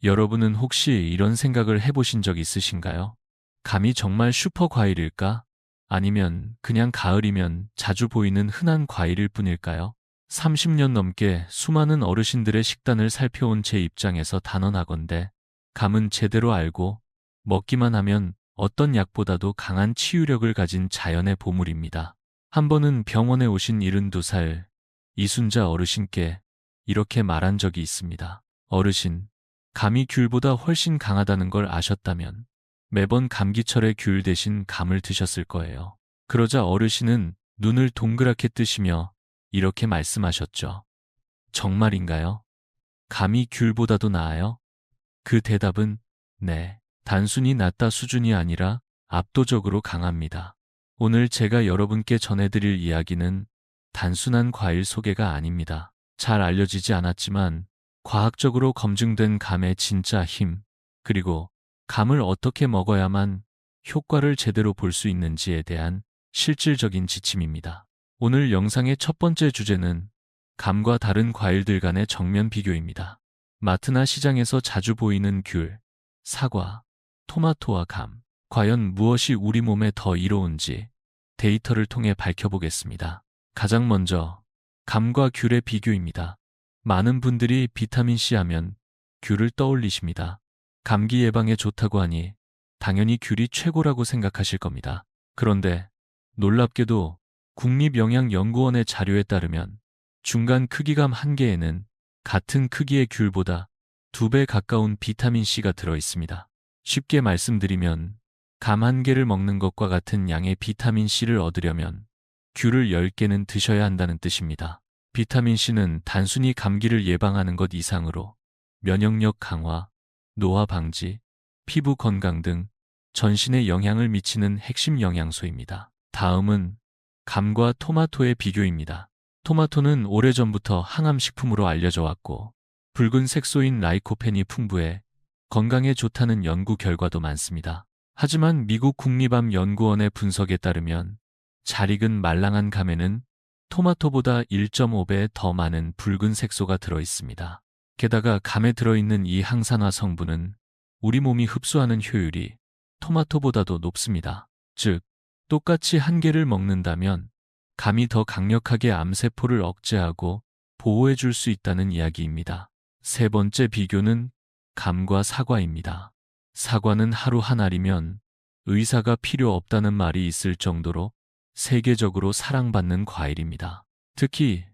여러분은 혹시 이런 생각을 해보신 적 있으신가요? 감이 정말 슈퍼 과일일까? 아니면 그냥 가을이면 자주 보이는 흔한 과일일 뿐일까요? 30년 넘게 수많은 어르신들의 식단을 살펴온 제 입장에서 단언하건대 감은 제대로 알고 먹기만 하면 어떤 약보다도 강한 치유력을 가진 자연의 보물입니다. 한 번은 병원에 오신 72살 이순자 어르신께 이렇게 말한 적이 있습니다. 어르신, 감이 귤보다 훨씬 강하다는 걸 아셨다면 매번 감기철에 귤 대신 감을 드셨을 거예요. 그러자 어르신은 눈을 동그랗게 뜨시며 이렇게 말씀하셨죠. 정말인가요? 감이 귤보다도 나아요? 그 대답은 네, 단순히 낫다 수준이 아니라 압도적으로 강합니다. 오늘 제가 여러분께 전해드릴 이야기는 단순한 과일 소개가 아닙니다. 잘 알려지지 않았지만 과학적으로 검증된 감의 진짜 힘, 그리고 감을 어떻게 먹어야만 효과를 제대로 볼 수 있는지에 대한 실질적인 지침입니다. 오늘 영상의 첫 번째 주제는 감과 다른 과일들 간의 정면 비교입니다. 마트나 시장에서 자주 보이는 귤, 사과, 토마토와 감. 과연 무엇이 우리 몸에 더 이로운지 데이터를 통해 밝혀보겠습니다. 가장 먼저 감과 귤의 비교입니다. 많은 분들이 비타민C 하면 귤을 떠올리십니다. 감기 예방에 좋다고 하니 당연히 귤이 최고라고 생각하실 겁니다. 그런데 놀랍게도 국립영양연구원의 자료에 따르면 중간 크기감 한 개에는 같은 크기의 귤보다 2배 가까운 비타민C가 들어 있습니다. 쉽게 말씀드리면 감 한 개를 먹는 것과 같은 양의 비타민C를 얻으려면 귤을 10개는 드셔야 한다는 뜻입니다. 비타민C는 단순히 감기를 예방하는 것 이상으로 면역력 강화, 노화 방지, 피부 건강 등 전신에 영향을 미치는 핵심 영양소입니다. 다음은 감과 토마토의 비교입니다. 토마토는 오래전부터 항암식품으로 알려져 왔고 붉은 색소인 라이코펜이 풍부해 건강에 좋다는 연구 결과도 많습니다. 하지만 미국 국립암연구원의 분석에 따르면 잘 익은 말랑한 감에는 토마토보다 1.5배 더 많은 붉은 색소가 들어 있습니다. 게다가 감에 들어있는 이 항산화 성분은 우리 몸이 흡수하는 효율이 토마토보다도 높습니다. 즉, 똑같이 한 개를 먹는다면 감이 더 강력하게 암세포를 억제하고 보호해 줄 수 있다는 이야기입니다. 세 번째 비교는 감과 사과입니다. 사과는 하루 한 알이면 의사가 필요 없다는 말이 있을 정도로 세계적으로 사랑받는 과일입니다. 특히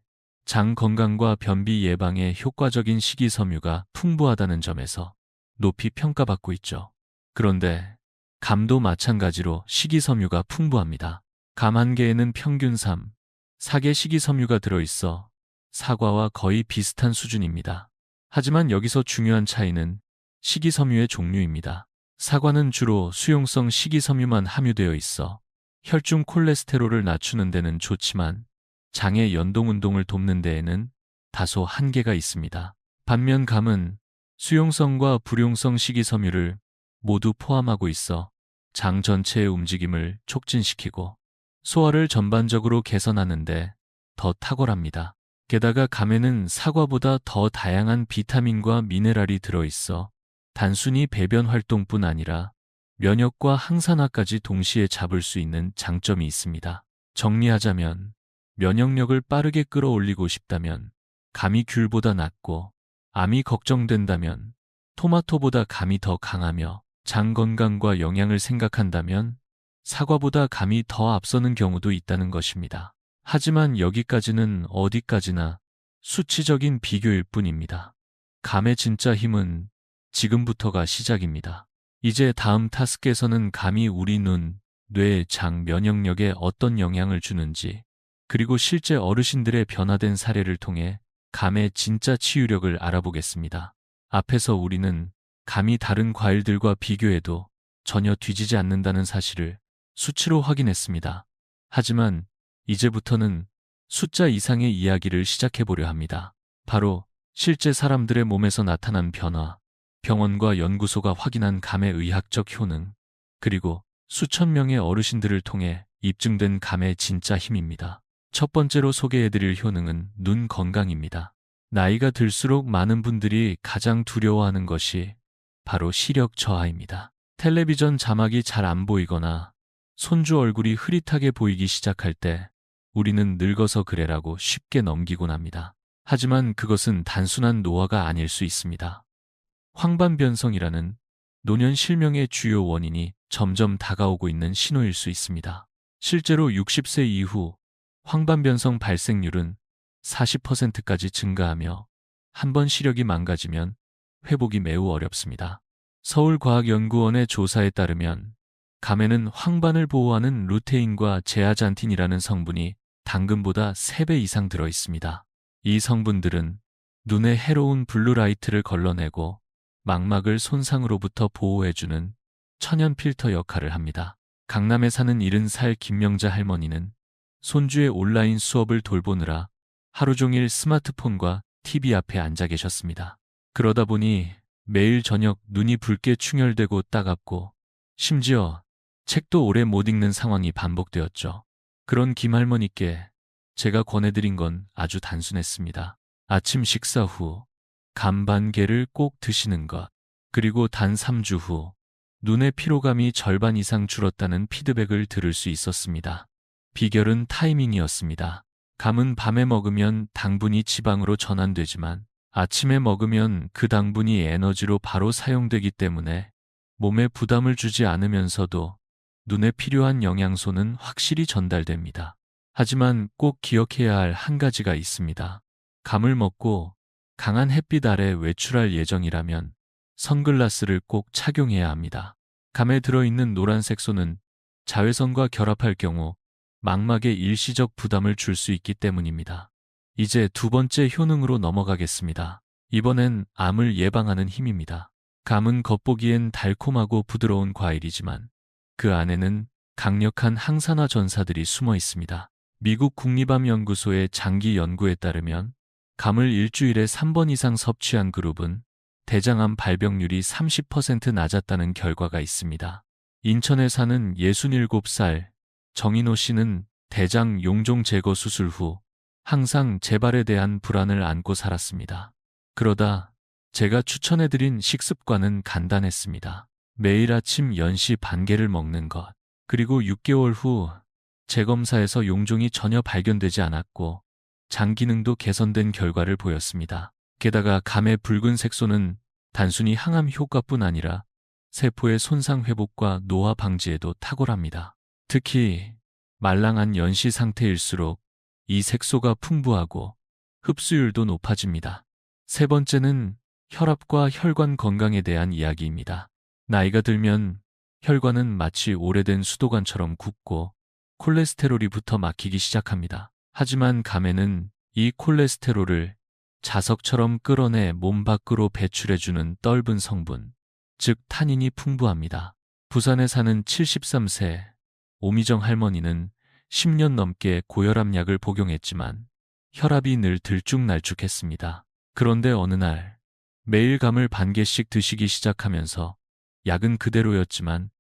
장 건강과 변비 예방에 효과적인 식이섬유가 풍부하다는 점에서 높이 평가받고 있죠. 그런데 감도 마찬가지로 식이섬유가 풍부합니다. 감 한 개에는 평균 3, 4개 식이섬유가 들어있어 사과와 거의 비슷한 수준입니다. 하지만 여기서 중요한 차이는 식이섬유의 종류입니다. 사과는 주로 수용성 식이섬유만 함유되어 있어 혈중 콜레스테롤을 낮추는 데는 좋지만 장의 연동운동을 돕는 데에는 다소 한계가 있습니다. 반면 감은 수용성과 불용성 식이섬유를 모두 포함하고 있어 장 전체의 움직임을 촉진시키고 소화를 전반적으로 개선하는 데 더 탁월합니다. 게다가 감에는 사과보다 더 다양한 비타민과 미네랄이 들어있어 단순히 배변 활동뿐 아니라 면역과 항산화까지 동시에 잡을 수 있는 장점이 있습니다. 정리하자면 면역력을 빠르게 끌어올리고 싶다면 감이 귤보다 낫고 암이 걱정된다면 토마토보다 감이 더 강하며 장 건강과 영양을 생각한다면 사과보다 감이 더 앞서는 경우도 있다는 것입니다. 하지만 여기까지는 어디까지나 수치적인 비교일 뿐입니다. 감의 진짜 힘은 지금부터가 시작입니다. 이제 다음 타스크에서는 감이 우리 눈, 뇌, 장, 면역력에 어떤 영향을 주는지, 그리고 실제 어르신들의 변화된 사례를 통해 감의 진짜 치유력을 알아보겠습니다. 앞에서 우리는 감이 다른 과일들과 비교해도 전혀 뒤지지 않는다는 사실을 수치로 확인했습니다. 하지만 이제부터는 숫자 이상의 이야기를 시작해보려 합니다. 바로 실제 사람들의 몸에서 나타난 변화, 병원과 연구소가 확인한 감의 의학적 효능, 그리고 수천 명의 어르신들을 통해 입증된 감의 진짜 힘입니다. 첫 번째로 소개해드릴 효능은 눈 건강입니다. 나이가 들수록 많은 분들이 가장 두려워하는 것이 바로 시력 저하입니다. 텔레비전 자막이 잘 안 보이거나 손주 얼굴이 흐릿하게 보이기 시작할 때 우리는 늙어서 그래라고 쉽게 넘기곤 합니다. 하지만 그것은 단순한 노화가 아닐 수 있습니다. 황반변성이라는 노년 실명의 주요 원인이 점점 다가오고 있는 신호일 수 있습니다. 실제로 60세 이후 황반변성 발생률은 40%까지 증가하며 한 번 시력이 망가지면 회복이 매우 어렵습니다. 서울과학연구원의 조사에 따르면 감에는 황반을 보호하는 루테인과 제아잔틴이라는 성분이 당근보다 3배 이상 들어 있습니다. 이 성분들은 눈에 해로운 블루라이트를 걸러내고 망막을 손상으로부터 보호해주는 천연 필터 역할을 합니다. 강남에 사는 70살 김명자 할머니는 손주의 온라인 수업을 돌보느라 하루 종일 스마트폰과 TV 앞에 앉아 계셨습니다. 그러다 보니 매일 저녁 눈이 붉게 충혈되고 따갑고 심지어 책도 오래 못 읽는 상황이 반복되었죠. 그런 김할머니께 제가 권해드린 건 아주 단순했습니다. 아침 식사 후 감 반 개를 꼭 드시는 것, 그리고 단 3주 후 눈의 피로감이 절반 이상 줄었다는 피드백을 들을 수 있었습니다. 비결은 타이밍이었습니다. 감은 밤에 먹으면 당분이 지방으로 전환되지만 아침에 먹으면 그 당분이 에너지로 바로 사용되기 때문에 몸에 부담을 주지 않으면서도 눈에 필요한 영양소는 확실히 전달됩니다. 하지만 꼭 기억해야 할 한 가지가 있습니다. 감을 먹고 강한 햇빛 아래 외출할 예정이라면 선글라스를 꼭 착용해야 합니다. 감에 들어있는 노란색 소는 자외선과 결합할 경우 망막에 일시적 부담을 줄 수 있기 때문입니다. 이제 두 번째 효능으로 넘어가겠습니다. 이번엔 암을 예방하는 힘입니다. 감은 겉보기엔 달콤하고 부드러운 과일이지만 그 안에는 강력한 항산화 전사들이 숨어 있습니다. 미국 국립암연구소의 장기 연구에 따르면 감을 일주일에 3번 이상 섭취한 그룹은 대장암 발병률이 30% 낮았다는 결과가 있습니다. 인천에 사는 67살 정인호 씨는 대장 용종 제거 수술 후 항상 재발에 대한 불안을 안고 살았습니다. 그러다 제가 추천해드린 식습관은 간단했습니다. 매일 아침 연시 반 개를 먹는 것, 그리고 6개월 후 재검사에서 용종이 전혀 발견되지 않았고 장 기능도 개선된 결과를 보였습니다. 게다가 감의 붉은색 소는 단순히 항암 효과뿐 아니라 세포의 손상 회복과 노화 방지에도 탁월합니다. 특히 말랑한 연시 상태일수록 이 색소가 풍부하고 흡수율도 높아집니다. 세 번째는 혈압과 혈관 건강에 대한 이야기입니다. 나이가 들면 혈관은 마치 오래된 수도관처럼 굳고 콜레스테롤이 붙어 막히기 시작합니다. 하지만 감에는 이 콜레스테롤을 자석처럼 끌어내 몸 밖으로 배출해주는 떫은 성분, 즉 타닌이 풍부합니다. 부산에 사는 73세 오미정 할머니는 10년 넘게 고혈압약을 복용했지만 혈압이 늘 들쭉날쭉했습니다. 그런데 어느 날 매일 감을 반 개씩 드시기 시작하면서 약은 그대로였지만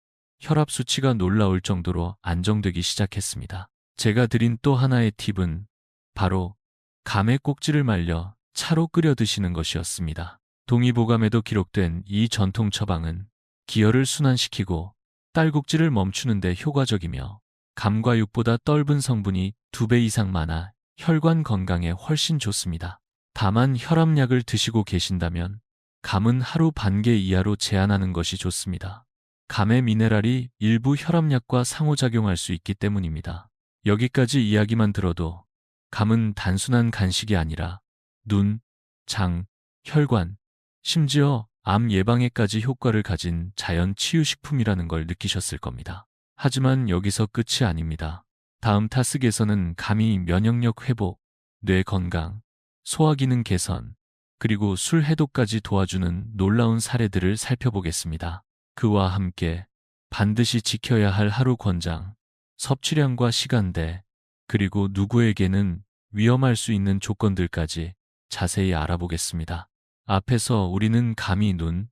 혈압 수치가 놀라울 정도로 안정되기 시작했습니다. 제가 드린 또 하나의 팁은 바로 감의 꼭지를 말려 차로 끓여 드시는 것이었습니다. 동의보감에도 기록된 이 전통 처방은 기혈을 순환시키고 딸꾹질을 멈추는 데 효과적이며 감과 육보다 떫은 성분이 2배 이상 많아 혈관 건강에 훨씬 좋습니다. 다만 혈압약을 드시고 계신다면 감은 하루 반 개 이하로 제한하는 것이 좋습니다. 감의 미네랄이 일부 혈압약과 상호작용할 수 있기 때문입니다. 여기까지 이야기만 들어도 감은 단순한 간식이 아니라 눈, 장, 혈관, 심지어 암 예방에까지 효과를 가진 자연 치유식품이라는 걸 느끼셨을 겁니다. 하지만 여기서 끝이 아닙니다. 다음 타석에서는 감이 면역력 회복, 뇌 건강, 소화기능 개선, 그리고 술 해독까지 도와주는 놀라운 사례들을 살펴보겠습니다. 그와 함께 반드시 지켜야 할 하루 권장, 섭취량과 시간대, 그리고 누구에게는 위험할 수 있는 조건들까지 자세히 알아보겠습니다. 앞에서 우리는 감이 눈,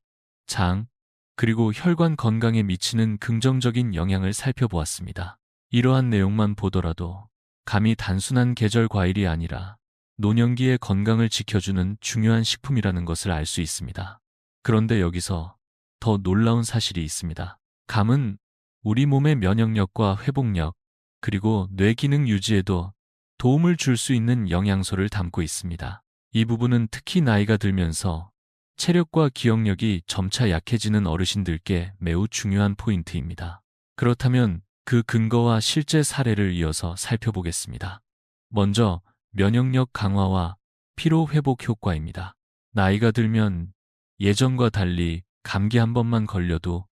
장, 그리고 혈관 건강에 미치는 긍정적인 영향을 살펴보았습니다. 이러한 내용만 보더라도 감이 단순한 계절 과일이 아니라 노년기의 건강을 지켜주는 중요한 식품이라는 것을 알 수 있습니다. 그런데 여기서 더 놀라운 사실이 있습니다. 감은 우리 몸의 면역력과 회복력, 그리고 뇌 기능 유지에도 도움을 줄 수 있는 영양소를 담고 있습니다. 이 부분은 특히 나이가 들면서 체력과 기억력이 점차 약해지는 어르신들께 매우 중요한 포인트입니다. 그렇다면 그 근거와 실제 사례를 이어서 살펴보겠습니다. 먼저 면역력 강화와 피로 회복 효과입니다. 나이가 들면 예전과 달리 감기 한 번만 걸려도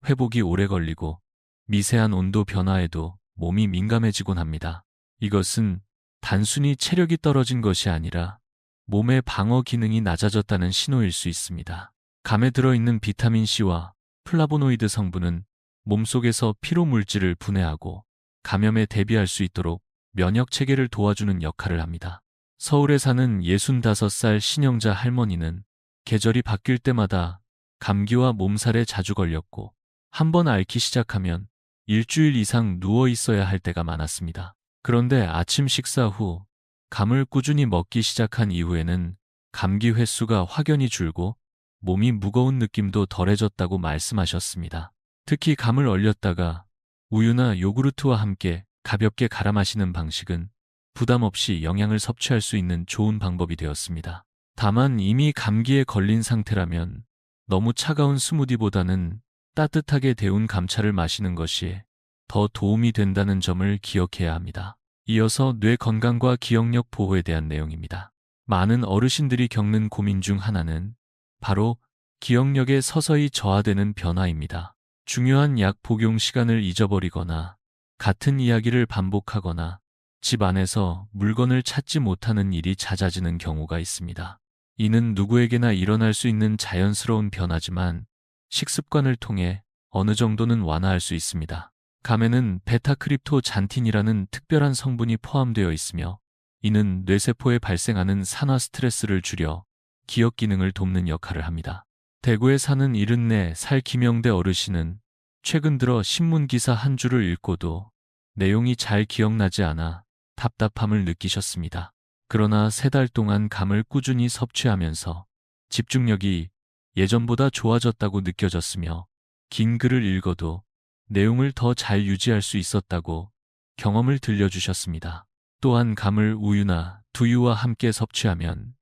회복이 오래 걸리고 미세한 온도 변화에도 몸이 민감해지곤 합니다. 이것은 단순히 체력이 떨어진 것이 아니라 몸의 방어 기능이 낮아졌다는 신호일 수 있습니다. 감에 들어있는 비타민C와 플라보노이드 성분은 몸속에서 피로 물질을 분해하고 감염에 대비할 수 있도록 면역 체계를 도와주는 역할을 합니다. 서울에 사는 65살 신영자 할머니는 계절이 바뀔 때마다 감기와 몸살에 자주 걸렸고 한 번 앓기 시작하면 일주일 이상 누워 있어야 할 때가 많았습니다. 그런데 아침 식사 후 감을 꾸준히 먹기 시작한 이후에는 감기 횟수가 확연히 줄고 몸이 무거운 느낌도 덜해졌다고 말씀하셨습니다. 특히 감을 얼렸다가 우유나 요구르트와 함께 가볍게 갈아 마시는 방식은 부담 없이 영양을 섭취할 수 있는 좋은 방법이 되었습니다. 다만 이미 감기에 걸린 상태라면 너무 차가운 스무디보다는 따뜻하게 데운 감차를 마시는 것이 더 도움이 된다는 점을 기억해야 합니다. 이어서 뇌 건강과 기억력 보호에 대한 내용입니다. 많은 어르신들이 겪는 고민 중 하나는 바로 기억력에 서서히 저하되는 변화입니다. 중요한 약 복용 시간을 잊어버리거나 같은 이야기를 반복하거나 집 안에서 물건을 찾지 못하는 일이 잦아지는 경우가 있습니다. 이는 누구에게나 일어날 수 있는 자연스러운 변화지만 식습관을 통해 어느 정도는 완화할 수 있습니다. 감에는 베타크립토잔틴이라는 특별한 성분이 포함되어 있으며 이는 뇌세포에 발생하는 산화 스트레스를 줄여 기억 기능을 돕는 역할을 합니다. 대구에 사는 74살 김영대 어르신은 최근 들어 신문 기사 한 줄을 읽고도 내용이 잘 기억나지 않아 답답함을 느끼셨습니다. 그러나 3달 동안 감을 꾸준히 섭취하면서 집중력이 예전보다 좋아졌다고 느껴졌으며 긴 글을 읽어도 내용을 더 잘 유지할 수 있었다고 경험을 들려주셨습니다. 또한 감을 우유나 두유와 함께 섭취하면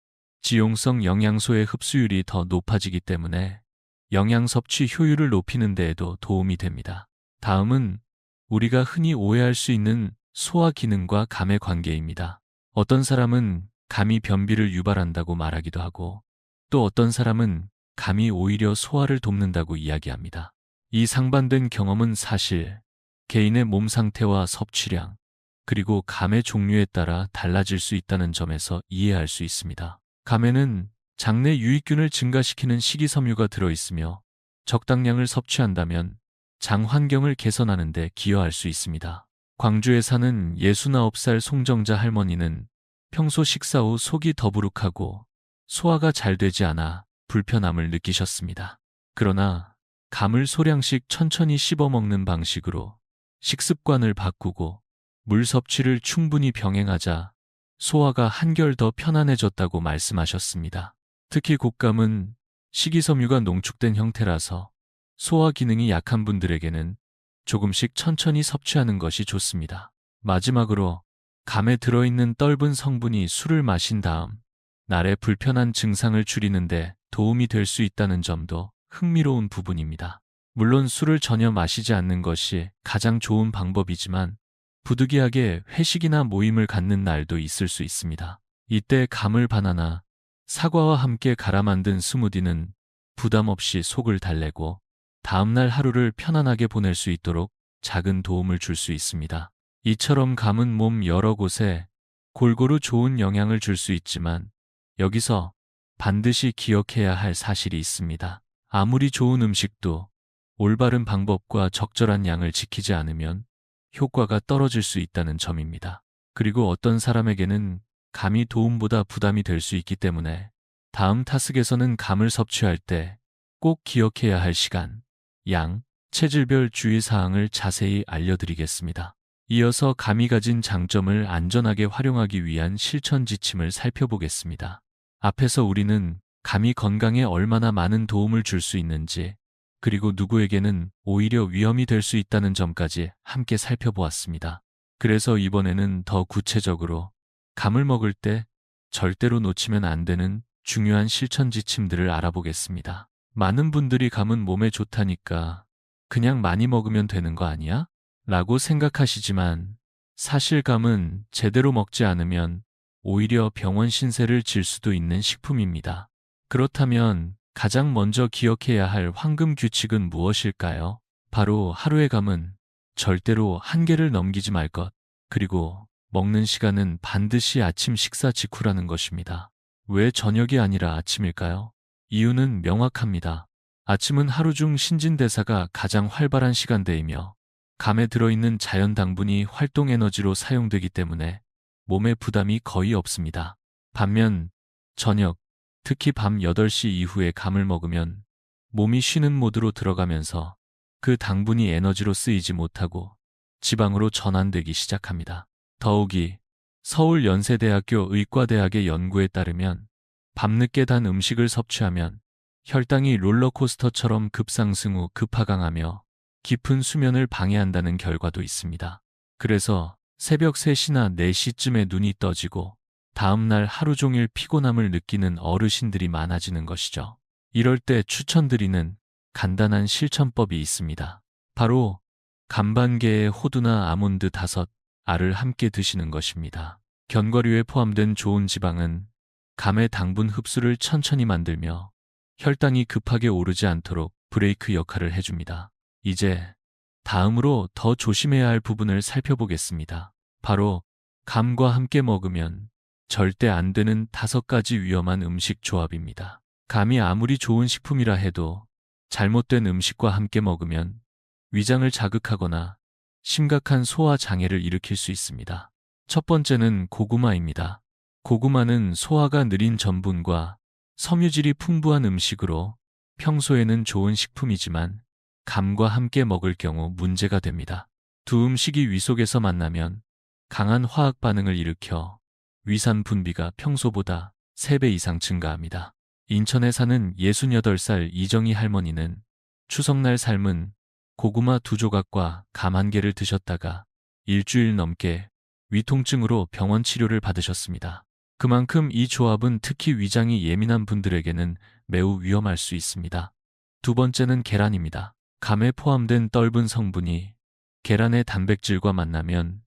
지용성 영양소의 흡수율이 더 높아지기 때문에 영양 섭취 효율을 높이는 데에도 도움이 됩니다. 다음은 우리가 흔히 오해할 수 있는 소화 기능과 감의 관계입니다. 어떤 사람은 감이 변비를 유발한다고 말하기도 하고 또 어떤 사람은 감이 오히려 소화를 돕는다고 이야기합니다. 이 상반된 경험은 사실 개인의 몸 상태와 섭취량, 그리고 감의 종류에 따라 달라질 수 있다는 점에서 이해할 수 있습니다. 감에는 장내 유익균을 증가시키는 식이섬유가 들어있으며 적당량을 섭취한다면 장 환경을 개선하는 데 기여할 수 있습니다. 광주에 사는 69살 송정자 할머니는 평소 식사 후 속이 더부룩하고 소화가 잘 되지 않아 불편함을 느끼셨습니다. 그러나 감을 소량씩 천천히 씹어 먹는 방식으로 식습관을 바꾸고 물 섭취를 충분히 병행하자 소화가 한결 더 편안해졌다고 말씀하셨습니다. 특히 곶감은 식이섬유가 농축된 형태라서 소화 기능이 약한 분들에게는 조금씩 천천히 섭취하는 것이 좋습니다. 마지막으로 감에 들어있는 떫은 성분이 술을 마신 다음 날의 불편한 증상을 줄이는데 도움이 될 수 있다는 점도 흥미로운 부분입니다. 물론 술을 전혀 마시지 않는 것이 가장 좋은 방법이지만 부득이하게 회식이나 모임을 갖는 날도 있을 수 있습니다. 이때 감을 바나나, 사과와 함께 갈아 만든 스무디는 부담 없이 속을 달래고 다음날 하루를 편안하게 보낼 수 있도록 작은 도움을 줄 수 있습니다. 이처럼 감은 몸 여러 곳에 골고루 좋은 영향을 줄 수 있지만 여기서 반드시 기억해야 할 사실이 있습니다. 아무리 좋은 음식도 올바른 방법과 적절한 양을 지키지 않으면 효과가 떨어질 수 있다는 점입니다. 그리고 어떤 사람에게는 감이 도움보다 부담이 될 수 있기 때문에 다음 타석에서는 감을 섭취할 때 꼭 기억해야 할 시간, 양, 체질별 주의사항을 자세히 알려드리겠습니다. 이어서 감이 가진 장점을 안전하게 활용하기 위한 실천 지침을 살펴보겠습니다. 앞에서 우리는 감이 건강에 얼마나 많은 도움을 줄 수 있는지, 그리고 누구에게는 오히려 위험이 될 수 있다는 점까지 함께 살펴보았습니다. 그래서 이번에는 더 구체적으로 감을 먹을 때 절대로 놓치면 안 되는 중요한 실천 지침들을 알아보겠습니다. 많은 분들이 감은 몸에 좋다니까 그냥 많이 먹으면 되는 거 아니야? 라고 생각하시지만 사실 감은 제대로 먹지 않으면 오히려 병원 신세를 질 수도 있는 식품입니다. 그렇다면 가장 먼저 기억해야 할 황금 규칙은 무엇일까요? 바로 하루의 감은 절대로 한 개를 넘기지 말 것, 그리고 먹는 시간은 반드시 아침 식사 직후라는 것입니다. 왜 저녁이 아니라 아침일까요? 이유는 명확합니다. 아침은 하루 중 신진대사가 가장 활발한 시간대이며 감에 들어있는 자연 당분이 활동 에너지로 사용되기 때문에 몸에 부담이 거의 없습니다. 반면 저녁, 특히 밤 8시 이후에 감을 먹으면 몸이 쉬는 모드로 들어가면서 그 당분이 에너지로 쓰이지 못하고 지방으로 전환되기 시작합니다. 더욱이 서울연세대학교 의과대학의 연구에 따르면 밤늦게 단 음식을 섭취하면 혈당이 롤러코스터처럼 급상승 후 급하강하며 깊은 수면을 방해한다는 결과도 있습니다. 그래서 새벽 3시나 4시쯤에 눈이 떠지고 다음날 하루 종일 피곤함을 느끼는 어르신들이 많아지는 것이죠. 이럴 때 추천드리는 간단한 실천법이 있습니다. 바로 감반개에 호두나 아몬드 5알을 함께 드시는 것입니다. 견과류에 포함된 좋은 지방은 감의 당분 흡수를 천천히 만들며 혈당이 급하게 오르지 않도록 브레이크 역할을 해줍니다. 이제 다음으로 더 조심해야 할 부분을 살펴보겠습니다. 바로 감과 함께 먹으면 절대 안 되는 5가지 위험한 음식 조합입니다. 감이 아무리 좋은 식품이라 해도 잘못된 음식과 함께 먹으면 위장을 자극하거나 심각한 소화 장애를 일으킬 수 있습니다. 첫 번째는 고구마입니다. 고구마는 소화가 느린 전분과 섬유질이 풍부한 음식으로 평소에는 좋은 식품이지만 감과 함께 먹을 경우 문제가 됩니다. 두 음식이 위 속에서 만나면 강한 화학 반응을 일으켜 위산 분비가 평소보다 3배 이상 증가합니다. 인천에 사는 68살 이정희 할머니는 추석날 삶은 고구마 2조각과 감 1개를 드셨다가 일주일 넘게 위통증으로 병원 치료를 받으셨습니다. 그만큼 이 조합은 특히 위장이 예민한 분들에게는 매우 위험할 수 있습니다. 두 번째는 계란입니다. 감에 포함된 떫은 성분이 계란의 단백질과 만나면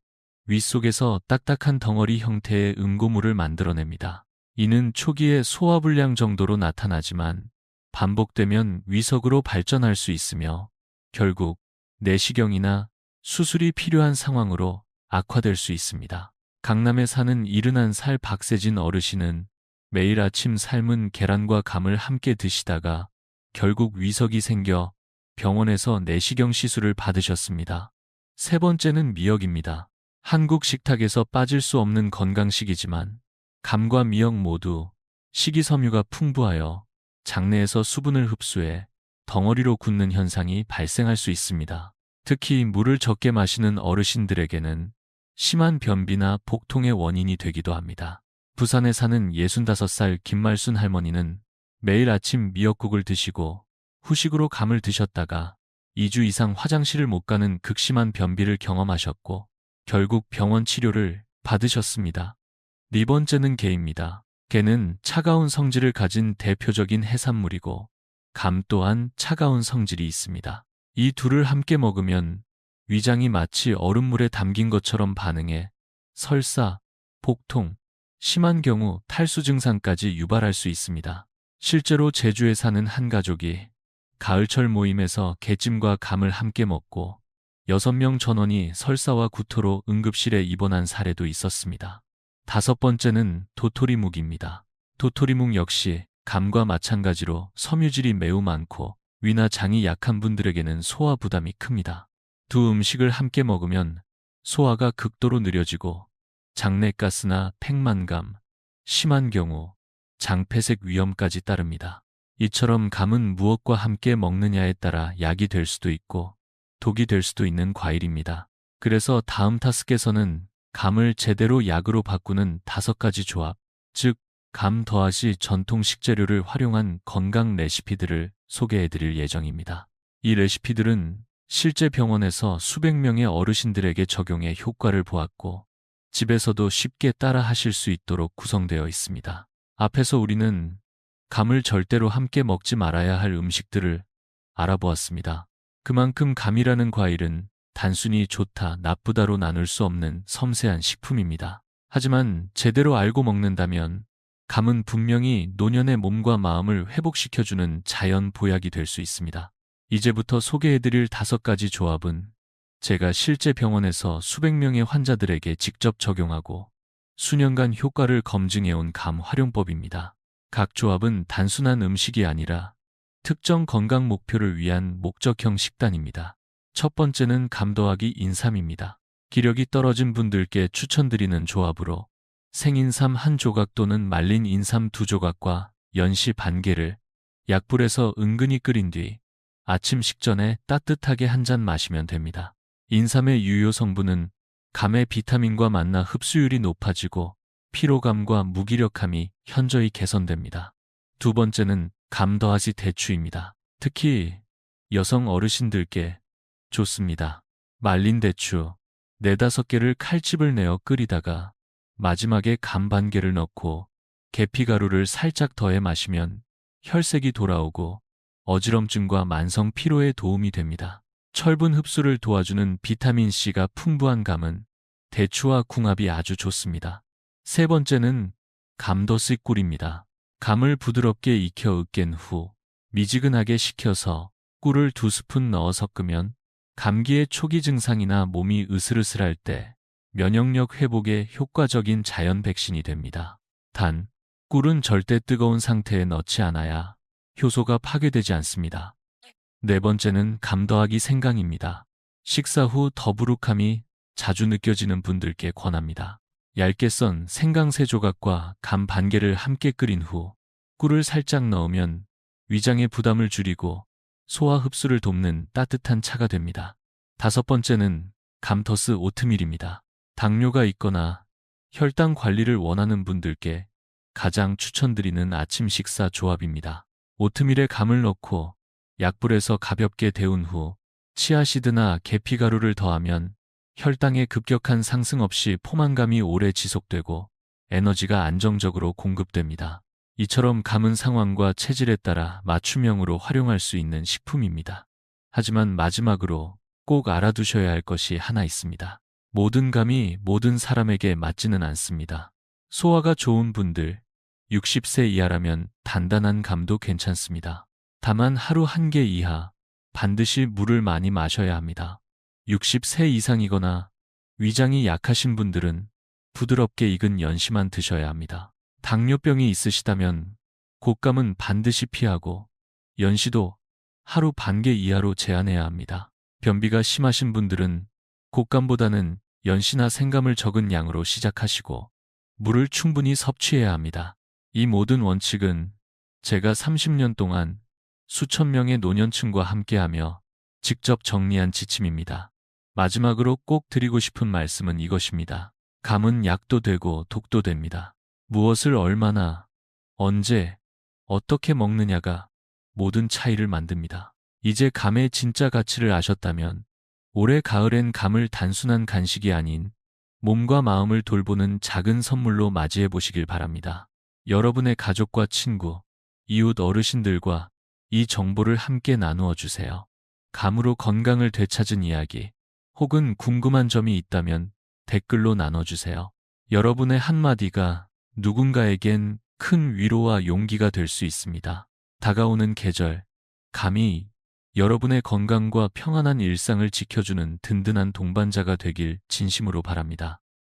위 속에서 딱딱한 덩어리 형태의 음고물을 만들어냅니다. 이는 초기에 소화불량 정도로 나타나지만 반복되면 위석으로 발전할 수 있으며 결국 내시경이나 수술이 필요한 상황으로 악화될 수 있습니다. 강남에 사는 71살 박세진 어르신은 매일 아침 삶은 계란과 감을 함께 드시다가 결국 위석이 생겨 병원에서 내시경 시술을 받으셨습니다. 세 번째는 미역입니다. 한국 식탁에서 빠질 수 없는 건강식이지만 감과 미역 모두 식이섬유가 풍부하여 장내에서 수분을 흡수해 덩어리로 굳는 현상이 발생할 수 있습니다. 특히 물을 적게 마시는 어르신들에게는 심한 변비나 복통의 원인이 되기도 합니다. 부산에 사는 65살 김말순 할머니는 매일 아침 미역국을 드시고 후식으로 감을 드셨다가 2주 이상 화장실을 못 가는 극심한 변비를 경험하셨고 결국 병원 치료를 받으셨습니다. 네 번째는 게입니다. 게는 차가운 성질을 가진 대표적인 해산물이고 감 또한 차가운 성질이 있습니다. 이 둘을 함께 먹으면 위장이 마치 얼음물에 담긴 것처럼 반응해 설사, 복통, 심한 경우 탈수 증상까지 유발할 수 있습니다. 실제로 제주에 사는 한 가족이 가을철 모임에서 게찜과 감을 함께 먹고 6명 전원이 설사와 구토로 응급실에 입원한 사례도 있었습니다. 다섯 번째는 도토리묵입니다. 도토리묵 역시 감과 마찬가지로 섬유질이 매우 많고 위나 장이 약한 분들에게는 소화 부담이 큽니다. 두 음식을 함께 먹으면 소화가 극도로 느려지고 장내가스나 팽만감, 심한 경우 장폐색 위험까지 따릅니다. 이처럼 감은 무엇과 함께 먹느냐에 따라 약이 될 수도 있고 독이 될 수도 있는 과일입니다. 그래서 다음 타스크에서는 감을 제대로 약으로 바꾸는 5가지 조합, 즉 감 더하시 전통 식재료를 활용한 건강 레시피들을 소개해드릴 예정입니다. 이 레시피들은 실제 병원에서 수백 명의 어르신들에게 적용해 효과를 보았고 집에서도 쉽게 따라 하실 수 있도록 구성되어 있습니다. 앞에서 우리는 감을 절대로 함께 먹지 말아야 할 음식들을 알아보았습니다. 그만큼 감이라는 과일은 단순히 좋다, 나쁘다로 나눌 수 없는 섬세한 식품입니다. 하지만 제대로 알고 먹는다면 감은 분명히 노년의 몸과 마음을 회복시켜주는 자연 보약이 될 수 있습니다. 이제부터 소개해드릴 5가지 조합은 제가 실제 병원에서 수백 명의 환자들에게 직접 적용하고 수년간 효과를 검증해온 감 활용법입니다. 각 조합은 단순한 음식이 아니라 특정 건강 목표를 위한 목적형 식단입니다. 첫 번째는 감 더하기 인삼입니다. 기력이 떨어진 분들께 추천드리는 조합으로 생인삼 1조각 또는 말린 인삼 2조각과 연시 반 개를 약불에서 은근히 끓인 뒤 아침 식전에 따뜻하게 한 잔 마시면 됩니다. 인삼의 유효 성분은 감의 비타민과 만나 흡수율이 높아지고 피로감과 무기력함이 현저히 개선됩니다. 두 번째는 감 더하기 대추입니다. 특히 여성 어르신들께 좋습니다. 말린 대추 4-5개를 칼집을 내어 끓이다가 마지막에 감 반 개를 넣고 계피가루를 살짝 더해 마시면 혈색이 돌아오고 어지럼증과 만성 피로에 도움이 됩니다. 철분 흡수를 도와주는 비타민C가 풍부한 감은 대추와 궁합이 아주 좋습니다. 세 번째는 감더스 꿀입니다. 감을 부드럽게 익혀 으깬 후 미지근하게 식혀서 꿀을 2스푼 넣어 섞으면 감기의 초기 증상이나 몸이 으슬으슬할 때 면역력 회복에 효과적인 자연 백신이 됩니다. 단, 꿀은 절대 뜨거운 상태에 넣지 않아야 효소가 파괴되지 않습니다. 네 번째는 감 더하기 생강입니다. 식사 후 더부룩함이 자주 느껴지는 분들께 권합니다. 얇게 썬 생강 3조각과 감 반 개를 함께 끓인 후 꿀을 살짝 넣으면 위장의 부담을 줄이고 소화 흡수를 돕는 따뜻한 차가 됩니다. 5번째는 감더스 오트밀입니다. 당뇨가 있거나 혈당 관리를 원하는 분들께 가장 추천드리는 아침 식사 조합입니다. 오트밀에 감을 넣고 약불에서 가볍게 데운 후 치아시드나 계피가루를 더하면 혈당의 급격한 상승 없이 포만감이 오래 지속되고 에너지가 안정적으로 공급됩니다. 이처럼 감은 상황과 체질에 따라 맞춤형으로 활용할 수 있는 식품입니다. 하지만 마지막으로 꼭 알아두셔야 할 것이 하나 있습니다. 모든 감이 모든 사람에게 맞지는 않습니다. 소화가 좋은 분들, 60세 이하라면 단단한 감도 괜찮습니다. 다만 하루 1개 이하 반드시 물을 많이 마셔야 합니다. 60세 이상이거나 위장이 약하신 분들은 부드럽게 익은 연시만 드셔야 합니다. 당뇨병이 있으시다면 곶감은 반드시 피하고 연시도 하루 1개 이하로 제한해야 합니다. 변비가 심하신 분들은 곶감보다는 연시나 생감을 적은 양으로 시작하시고 물을 충분히 섭취해야 합니다. 이 모든 원칙은 제가 30년 동안 수천 명의 노년층과 함께하며 직접 정리한 지침입니다. 마지막으로 꼭 드리고 싶은 말씀은 이것입니다. 감은 약도 되고 독도 됩니다. 무엇을 얼마나, 언제, 어떻게 먹느냐가 모든 차이를 만듭니다. 이제 감의 진짜 가치를 아셨다면 올해 가을엔 감을 단순한 간식이 아닌 몸과 마음을 돌보는 작은 선물로 맞이해 보시길 바랍니다. 여러분의 가족과 친구, 이웃 어르신들과 이 정보를 함께 나누어 주세요. 감으로 건강을 되찾은 이야기 혹은 궁금한 점이 있다면 댓글로 나눠주세요. 여러분의 한마디가 누군가에겐 큰 위로와 용기가 될 수 있습니다. 다가오는 계절, 감이 여러분의 건강과 평안한 일상을 지켜주는 든든한 동반자가 되길 진심으로 바랍니다.